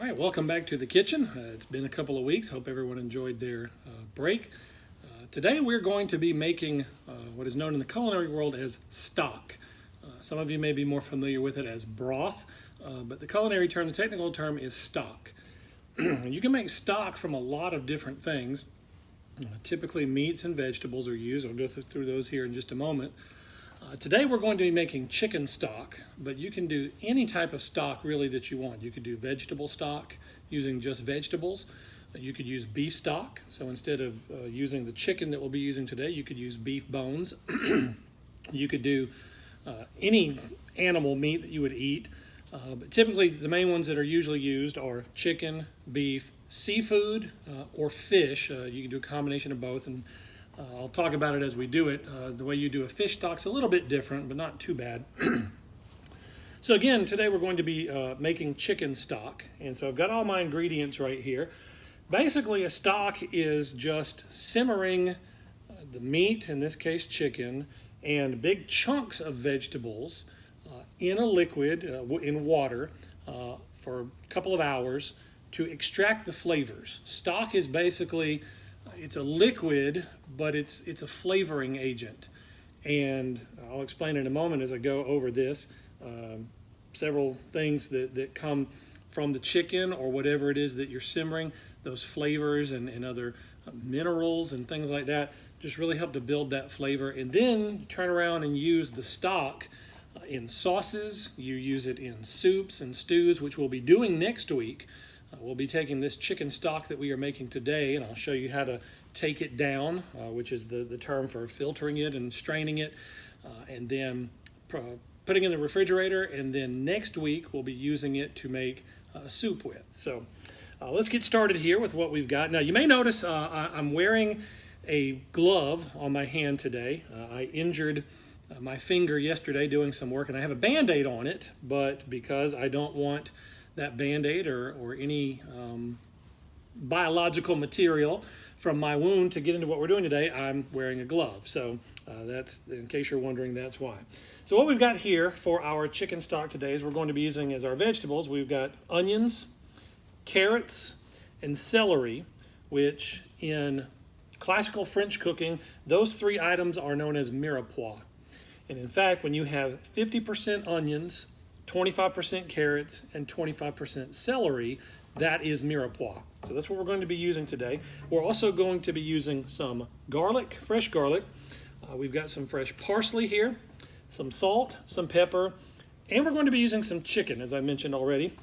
All right, welcome back to the kitchen. It's been a couple of weeks. Hope everyone enjoyed their break. Today we're going to be making what is known in the culinary world as stock. Some of you may be more familiar with it as broth, but the culinary term, the technical term is stock. You can make stock from a lot of different things. Typically meats and vegetables are used. I'll go through those here in just a moment. Today we're going to be making chicken stock, but you can do any type of stock really that you want. You could do vegetable stock using just vegetables. You could use beef stock. So instead of using the chicken that we'll be using today, you could use beef bones. You could do any animal meat that you would eat. But typically the main ones that are usually used are chicken, beef, seafood, or fish. You can do a combination of both. And I'll talk about it as we do it. The way you do a fish stock's a little bit different, but not too bad. So again, today we're going to be making chicken stock. And so I've got all my ingredients right here. Basically, a stock is just simmering the meat, in this case chicken, and big chunks of vegetables in a liquid, in water, for a couple of hours to extract the flavors. Stock is basically it's a liquid, but it's a flavoring agent. And I'll explain in a moment as I go over this. Several things that come from the chicken or whatever it is that you're simmering, those flavors and other minerals and things like that just really help to build that flavor. And then you turn around and use the stock in sauces. You use it in soups and stews, which we'll be doing next week. We'll be taking this chicken stock that we are making today, and I'll show you how to take it down, which is the term for filtering it and straining it, and then putting it in the refrigerator, and then next week we'll be using it to make soup with. So let's get started here with what we've got. Now you may notice I'm wearing a glove on my hand today. I injured my finger yesterday doing some work, and I have a Band-Aid on it, but because I don't want that Band-Aid or any biological material from my wound to get into what we're doing today, I'm wearing a glove. So that's, in case you're wondering, that's why. So what we've got here for our chicken stock today is we're going to be using as our vegetables, we've got onions, carrots, and celery, which in classical French cooking, those three items are known as mirepoix. And in fact, when you have 50% onions, 25% carrots, and 25% celery, that is mirepoix. So that's what we're going to be using today. We're also going to be using some garlic, fresh garlic. We've got some fresh parsley here, some salt, some pepper, and we're going to be using some chicken, as I mentioned already.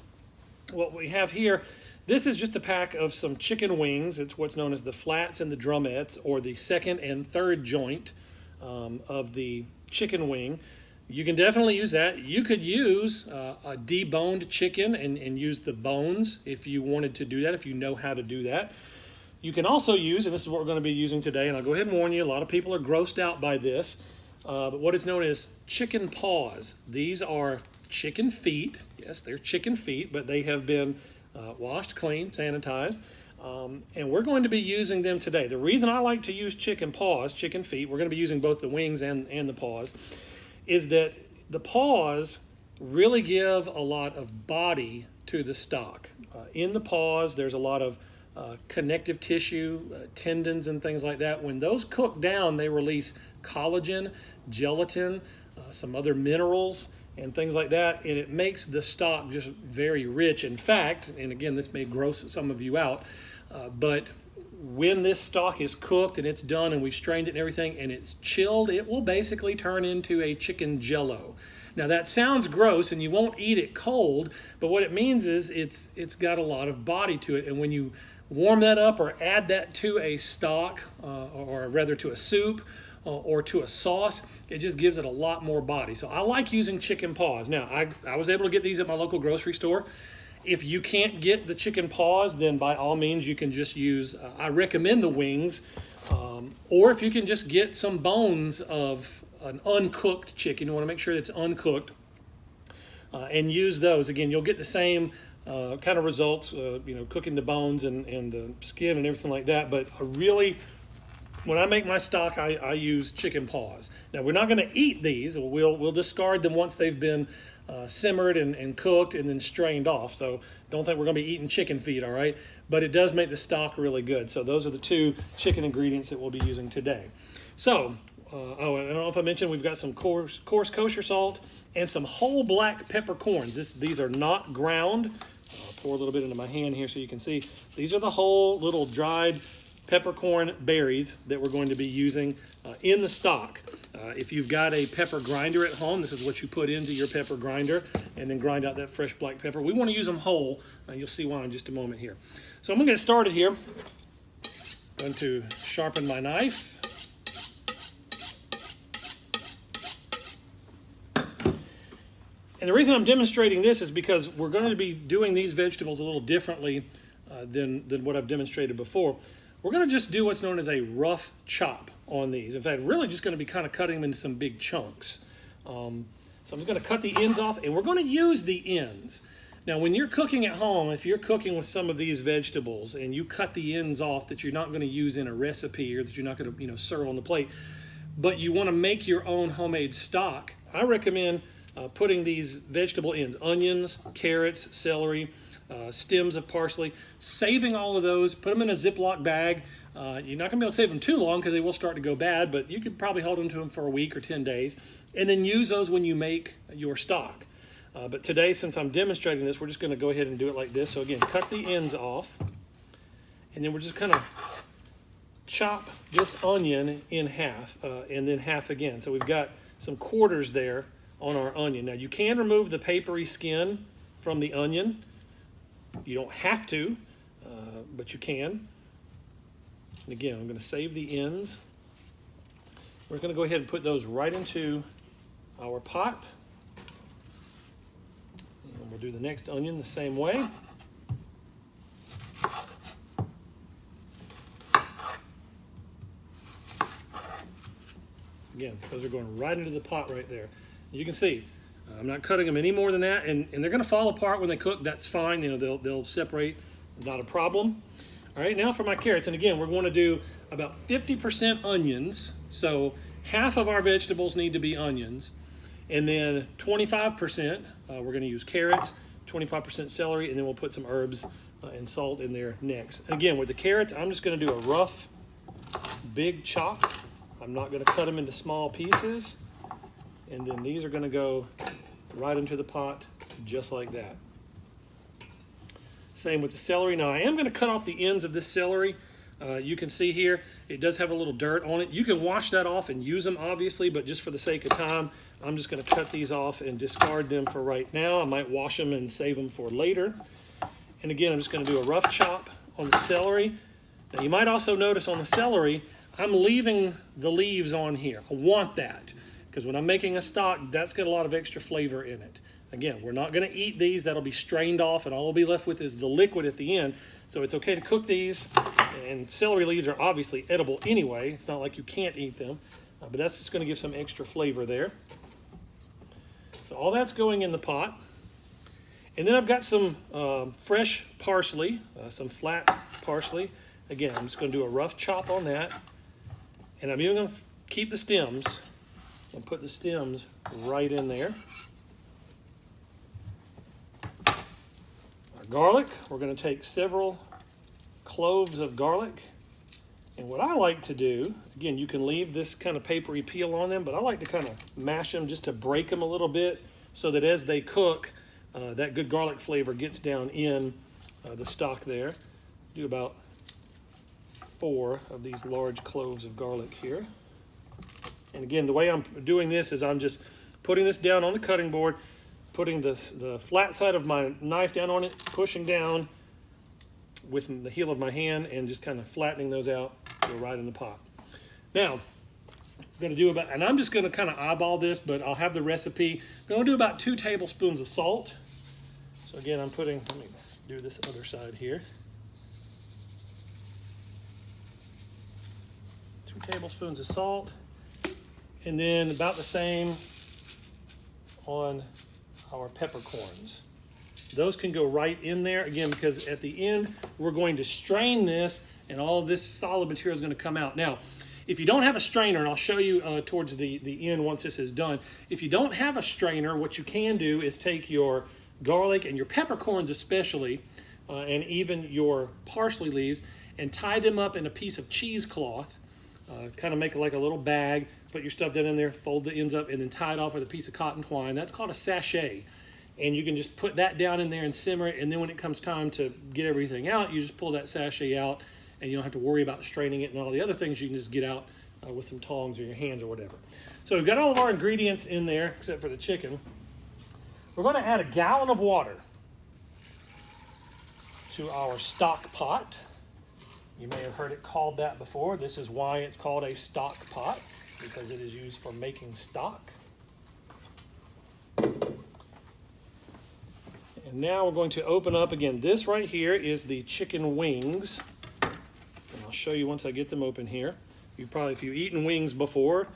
What we have here, this is just a pack of some chicken wings. It's what's known as the flats and the drumettes, or the second and third joint of the chicken wing. You can definitely use that. You could use a deboned chicken and use the bones if you wanted to do that, if you know how to do that. You can also use, and this is what we're going to be using today, and I'll go ahead and warn you, a lot of people are grossed out by this, but what is known as chicken paws. These are chicken feet. Yes, they're chicken feet, but they have been washed, clean, sanitized, and we're going to be using them today. The reason I like to use chicken paws, chicken feet, we're going to be using both the wings and the paws, is that the paws really give a lot of body to the stock. In the paws, there's a lot of connective tissue, tendons and things like that. When those cook down, they release collagen, gelatin, some other minerals and things like that, and it makes the stock just very rich. In fact, and again, this may gross some of you out, but when this stock is cooked and it's done and we've strained it and everything and it's chilled, it will basically turn into a chicken jello. Now that sounds gross and you won't eat it cold, but what it means is it's got a lot of body to it. And when you warm that up or add that to a stock, or rather to a soup or to a sauce, it just gives it a lot more body. So I like using chicken paws. Now I was able to get these at my local grocery store. If you can't get the chicken paws, then by all means you can just use, I recommend the wings, or if you can just get some bones of an uncooked chicken, you want to make sure that it's uncooked, and use those. Again, you'll get the same kind of results, cooking the bones and the skin and everything like that, but when I make my stock, I use chicken paws. Now, we're not going to eat these. We'll discard them once they've been simmered and cooked and then strained off. So don't think we're going to be eating chicken feet, all right? But it does make the stock really good. So those are the 2 chicken ingredients that we'll be using today. So, oh, I don't know if I mentioned we've got some coarse kosher salt and some whole black peppercorns. These are not ground. I'll pour a little bit into my hand here so you can see. These are the whole little dried peppercorn berries that we're going to be using in the stock. If you've got a pepper grinder at home, this is what you put into your pepper grinder and then grind out that fresh black pepper. We want to use them whole. You'll see why in just a moment here. So I'm going to get started here. I'm going to sharpen my knife. And the reason I'm demonstrating this is because we're going to be doing these vegetables a little differently than what I've demonstrated before. We're going to just do what's known as a rough chop on these. In fact, really just going to be kind of cutting them into some big chunks. So I'm just going to cut the ends off, and we're going to use the ends. Now, when you're cooking at home, if you're cooking with some of these vegetables and you cut the ends off that you're not going to use in a recipe or that you're not going to serve on the plate, but you want to make your own homemade stock, I recommend putting these vegetable ends, onions, carrots, celery, stems of parsley, saving all of those, put them in a Ziploc bag. You're not going to be able to save them too long because they will start to go bad, but you could probably hold them to them for a week or 10 days, and then use those when you make your stock. But today, since I'm demonstrating this, we're just going to go ahead and do it like this. So again, cut the ends off, and then we're just kind of chop this onion in half, and then half again. So we've got some quarters there on our onion. Now, you can remove the papery skin from the onion. You don't have to, but you can. And again, I'm going to save the ends. We're going to go ahead and put those right into our pot. And we'll do the next onion the same way. Again, those are going right into the pot right there. You can see, I'm not cutting them any more than that, and they're going to fall apart when they cook. That's fine. They'll separate, not a problem. All right, now for my carrots, and again, we're going to do about 50% onions. So half of our vegetables need to be onions, and then 25% we're going to use carrots, 25% celery, and then we'll put some herbs and salt in there next. And again, with the carrots, I'm just going to do a rough, big chop. I'm not going to cut them into small pieces. And then these are going to go right into the pot just like that. Same with the celery. Now I am going to cut off the ends of this celery. You can see here it does have a little dirt on it. You can wash that off and use them obviously, but just for the sake of time, I'm just going to cut these off and discard them for right now. I might wash them and save them for later. And again, I'm just going to do a rough chop on the celery. Now you might also notice on the celery, I'm leaving the leaves on here. I want that, because when I'm making a stock, that's got a lot of extra flavor in it. Again, we're not going to eat these. That'll be strained off, and all we'll be left with is the liquid at the end. So it's okay to cook these, and celery leaves are obviously edible anyway. It's not like you can't eat them, but that's just going to give some extra flavor there. So all that's going in the pot. And then I've got some fresh parsley, some flat parsley. Again, I'm just going to do a rough chop on that. And I'm even going to keep the stems and put the stems right in there. Our garlic, we're going to take several cloves of garlic. And what I like to do, again, you can leave this kind of papery peel on them, but I like to kind of mash them just to break them a little bit so that as they cook, that good garlic flavor gets down in the stock there. Do about 4 of these large cloves of garlic here. And again, the way I'm doing this is I'm just putting this down on the cutting board, putting the flat side of my knife down on it, pushing down with the heel of my hand, and just kind of flattening those out, go right in the pot. Now, I'm going to do about, and I'm just going to kind of eyeball this, but I'll have the recipe. I'm going to do about 2 tablespoons of salt. So again, I'm putting, let me do this other side here. 2 tablespoons of salt, and then about the same on our peppercorns. Those can go right in there, again, because at the end, we're going to strain this, and all of this solid material is going to come out. Now, If you don't have a strainer, and I'll show you towards the end once this is done, if you don't have a strainer, what you can do is take your garlic and your peppercorns especially, and even your parsley leaves, and tie them up in a piece of cheesecloth, kind of make it like a little bag, put your stuff down in there, fold the ends up, and then tie it off with a piece of cotton twine. That's called a sachet. And you can just put that down in there and simmer it, and then when it comes time to get everything out, you just pull that sachet out, and you don't have to worry about straining it and all the other things you can just get out with some tongs or your hands or whatever. So we've got all of our ingredients in there, except for the chicken. We're going to add a gallon of water to our stock pot. You may have heard it called that before. This is why it's called a stock pot, because it is used for making stock. And now we're going to open up again. This right here is the chicken wings. And I'll show you once I get them open here. If you've eaten wings before,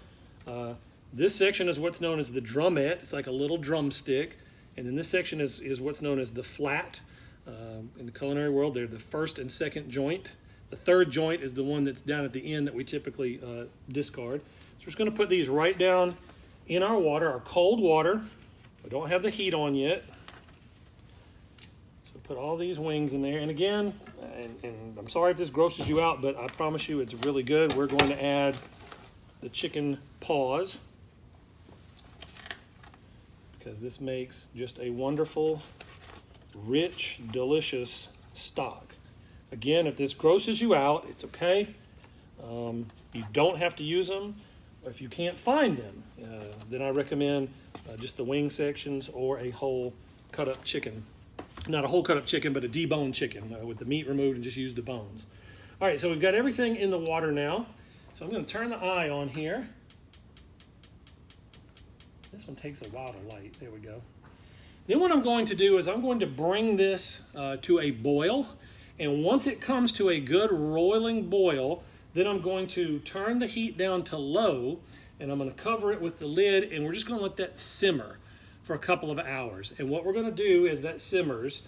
this section is what's known as the drumette. It's like a little drumstick. And then this section is what's known as the flat. In the culinary world, they're the first and second joint. The third joint is the one that's down at the end that we typically discard. So we're just going to put these right down in our water, our cold water. We don't have the heat on yet. So put all these wings in there. And again, and I'm sorry if this grosses you out, but I promise you it's really good. We're going to add the chicken paws, because this makes just a wonderful, rich, delicious stock. Again, if this grosses you out, it's okay. You don't have to use them. If you can't find them, then I recommend just the wing sections or a whole cut-up chicken. Not a whole cut-up chicken, but a deboned chicken with the meat removed and just use the bones. All right, so we've got everything in the water now. So I'm going to turn the eye on here. This one takes a while to light. There we go. Then what I'm going to do is I'm going to bring this to a boil. And once it comes to a good roiling boil, then I'm going to turn the heat down to low, and I'm going to cover it with the lid, and we're just going to let that simmer for a couple of hours. And what we're going to do as that simmers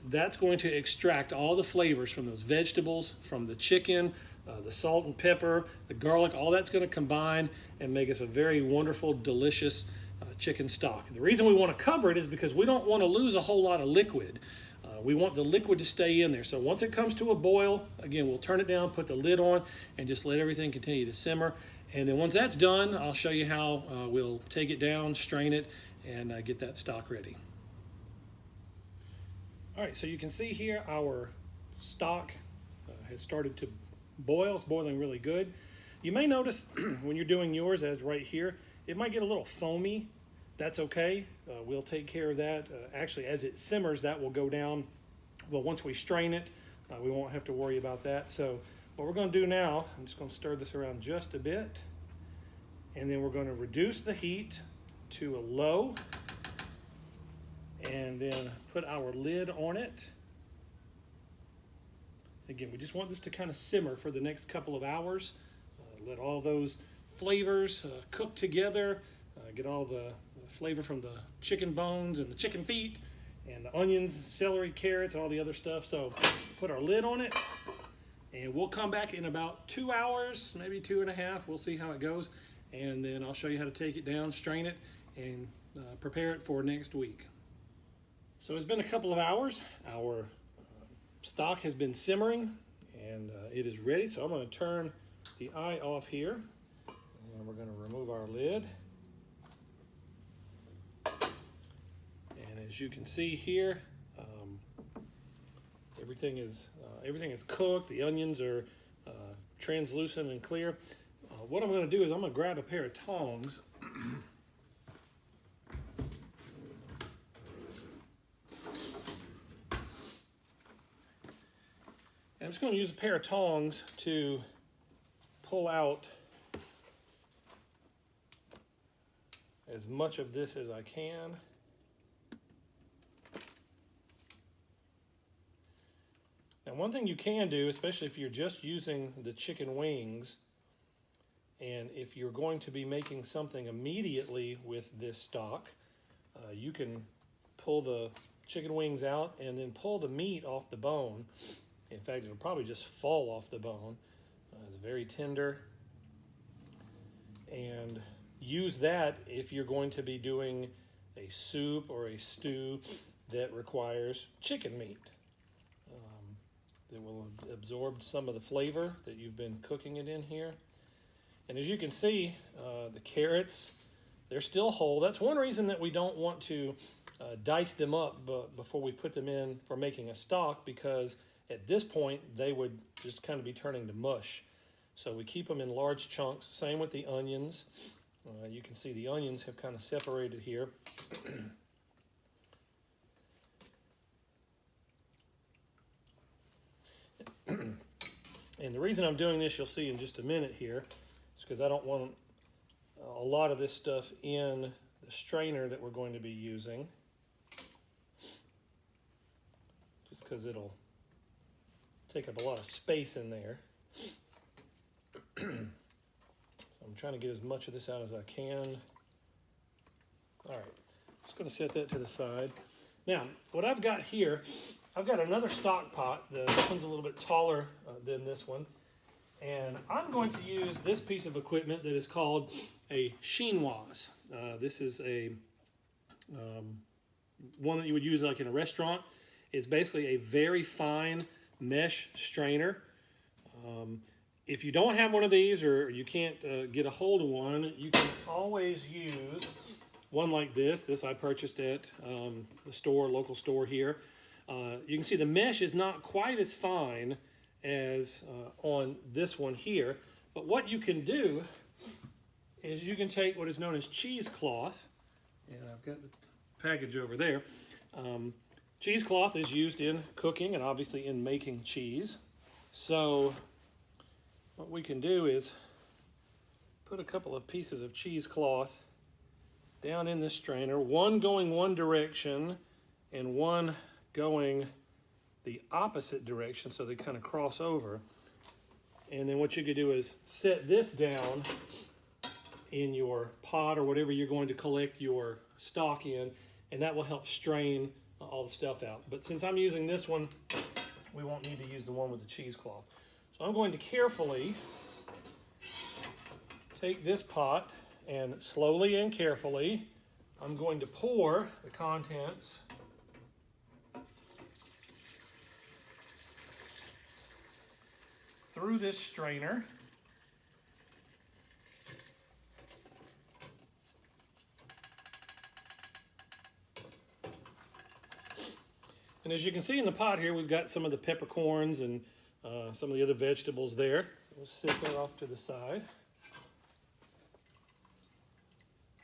that's going to extract all the flavors from those vegetables, from the chicken, the salt and pepper, the garlic, all that's going to combine and make us a very wonderful, delicious chicken stock. The reason we want to cover it is because we don't want to lose a whole lot of liquid. We want the liquid to stay in there. So once it comes to a boil, again, we'll turn it down, put the lid on, and just let everything continue to simmer. And then once that's done, I'll show you how we'll take it down, strain it, and get that stock ready. All right, so you can see here our stock has started to boil. It's boiling really good. You may notice when you're doing yours, as right here, it might get a little foamy. That's okay. We'll take care of that. Actually, as it simmers, that will go down. Well, once we strain it, we won't have to worry about that. So what we're going to do now, I'm just going to stir this around just a bit, and then we're going to reduce the heat to a low, and then put our lid on it. Again, we just want this to kind of simmer for the next couple of hours. Let all those flavors cook together, get all the flavor from the chicken bones and the chicken feet and the onions, celery, carrots, all the other stuff. So put our lid on it, and we'll come back in about 2 hours, maybe 2.5. We'll see how it goes, and then I'll show you how to take it down, strain it, and prepare it for next week. So it's been a couple of hours. Our stock has been simmering, and it is ready. So I'm going to turn the eye off here, and we're going to remove our lid. And as you can see here, everything is cooked. The onions are translucent and clear. What I'm going to do is I'm going to grab a pair of tongs. And I'm just going to use a pair of tongs to pull out as much of this as I can. Now, one thing you can do, especially if you're just using the chicken wings, and if you're going to be making something immediately with this stock, you can pull the chicken wings out and then pull the meat off the bone. In fact, it'll probably just fall off the bone. It's very tender, and use that if you're going to be doing a soup or a stew that requires chicken meat. That will absorb some of the flavor that you've been cooking it in here. And as you can see, the carrots, they're still whole. That's one reason that we don't want to dice them up before we put them in for making a stock, because at this point they would just kind of be turning to mush. So we keep them in large chunks. Same with the onions. You can see the onions have kind of separated here. And the reason I'm doing this, you'll see in just a minute here, is because I don't want a lot of this stuff in the strainer that we're going to be using, just because it'll take up a lot of space in there. So I'm trying to get as much of this out as I can. All right, just going to set that to the side. Now, what I've got here, I've got another stock pot. This one's a little bit taller than this one. And I'm going to use this piece of equipment that is called a chinoise. This is a one that you would use like in a restaurant. It's basically a very fine mesh strainer. If you don't have one of these, or you can't get a hold of one, you can always use one like this. This I purchased at the store, local store here. You can see the mesh is not quite as fine as on this one here, but what you can do is you can take what is known as cheesecloth, and I've got the package over there. Cheesecloth is used in cooking and obviously in making cheese. So what we can do is put a couple of pieces of cheesecloth down in this strainer, one going one direction and one going the opposite direction, so they kind of cross over. And then what you could do is set this down in your pot or whatever you're going to collect your stock in, and that will help strain all the stuff out. But since I'm using this one, we won't need to use the one with the cheesecloth. So I'm going to carefully take this pot, and slowly and carefully, I'm going to pour the contents through this strainer. And as you can see in the pot here, we've got some of the peppercorns and some of the other vegetables there. So we'll set that off to the side.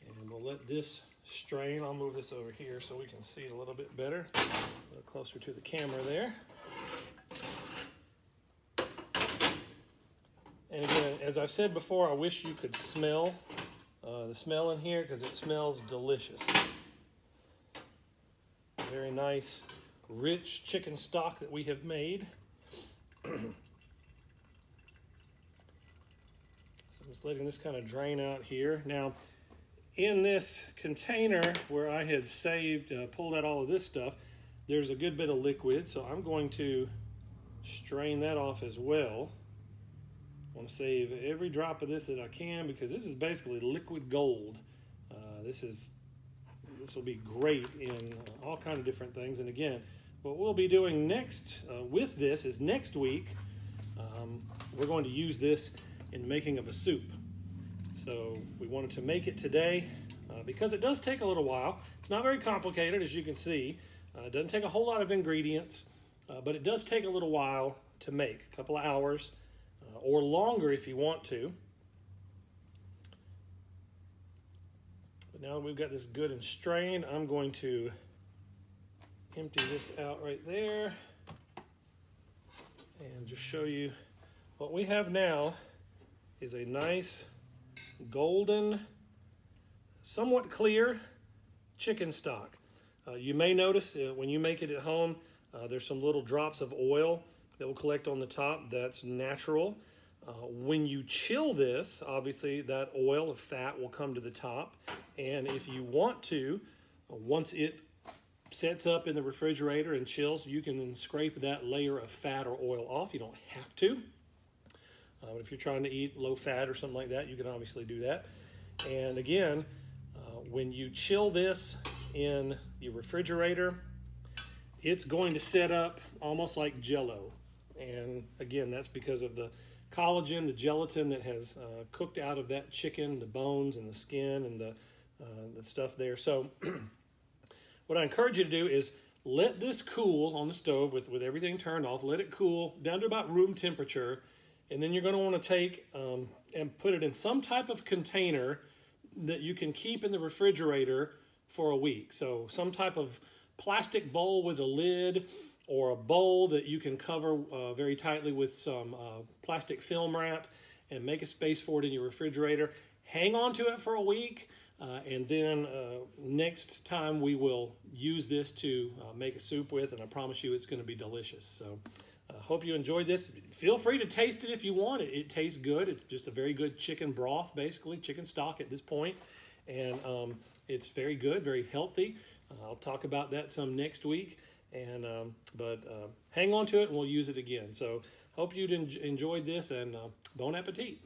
And we'll let this strain. I'll move this over here so we can see it a little bit better. A little closer to the camera there. And again, as I've said before, I wish you could smell the smell in here, because it smells delicious. Very nice, rich chicken stock that we have made. So I'm just letting this kind of drain out here. Now, in this container where I had saved, pulled out all of this stuff, there's a good bit of liquid, so I'm going to strain that off as well. I want to save every drop of this that I can, because this is basically liquid gold. This will be great in all kinds of different things. And again, what we'll be doing next with this is next week, we're going to use this in the making of a soup. So we wanted to make it today because it does take a little while. It's not very complicated, as you can see. It doesn't take a whole lot of ingredients, but it does take a little while to make, a couple of hours or longer if you want to. But now that we've got this good and strained, I'm going to empty this out right there and just show you what we have now is a nice golden, somewhat clear chicken stock. You may notice when you make it at home, there's some little drops of oil that will collect on the top. That's natural. When you chill this, obviously that oil or fat will come to the top. And if you want to, once it sets up in the refrigerator and chills, you can then scrape that layer of fat or oil off. You don't have to. But if you're trying to eat low fat or something like that, you can obviously do that. And again, when you chill this in your refrigerator, it's going to set up almost like Jell-O. And again, that's because of the collagen, the gelatin that has cooked out of that chicken, the bones and the skin and the stuff there. So what I encourage you to do is let this cool on the stove with everything turned off. Let it cool down to about room temperature. And then you're going to want to take and put it in some type of container that you can keep in the refrigerator for a week. So some type of plastic bowl with a lid, or a bowl that you can cover very tightly with some plastic film wrap and make a space for it in your refrigerator. Hang on to it for a week, and then next time we will use this to make a soup with, and I promise you it's going to be delicious. So hope you enjoyed this. Feel free to taste it if you want. It tastes good. It's just a very good chicken broth, basically, chicken stock at this point. And it's very good, very healthy. I'll talk about that some next week. And but hang on to it and we'll use it again. So hope you enjoyed this, and bon appetit.